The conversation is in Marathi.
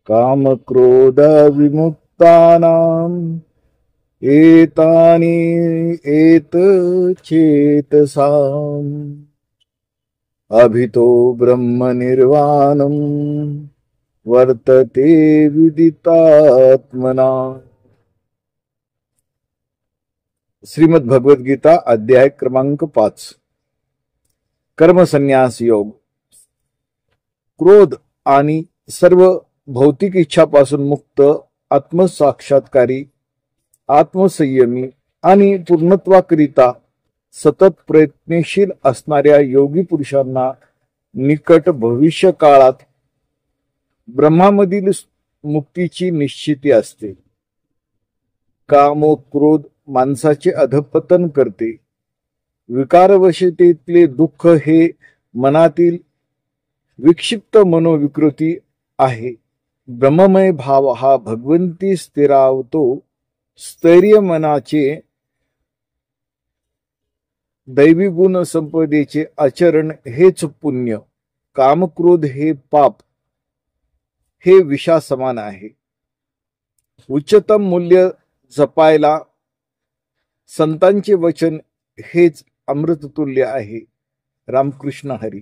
काम क्रोध विमुक्तानां एतानि एतचेतसाम् अभितो ब्रह्म निर्वाणं वर्तते विदितात्मना। श्रीमद भगवद गीता अध्याय क्रमांक 5 कर्मसन्यास योग। क्रोध आणि सर्व भौतिक इच्छापासून मुक्त, आत्मसाक्षात्कारी, आत्मसंयमी आणि पूर्णत्वाकरिता सतत प्रयत्नशील असणाऱ्या योगी पुरुषांना निकट भविष्य काळात ब्रह्मामधील मुक्तीची निश्चिती असते। काम व क्रोध माणसाचे अधपतन करते। विकारवशतेतले दुःख हे मनातील विक्षिप्त मनोविकृती आहे। ब्रह्ममय भाव हा भगवंती स्थिरावतो। स्थैर्य मनाचे दैवी गुण संपदेचे आचरण हेच पुण्य। कामक्रोध हे पाप, हे विषा समान आहे। उच्चतम मूल्य जपायला संतांचे वचन हेच अमृततुल्य आहे। रामकृष्ण हरी।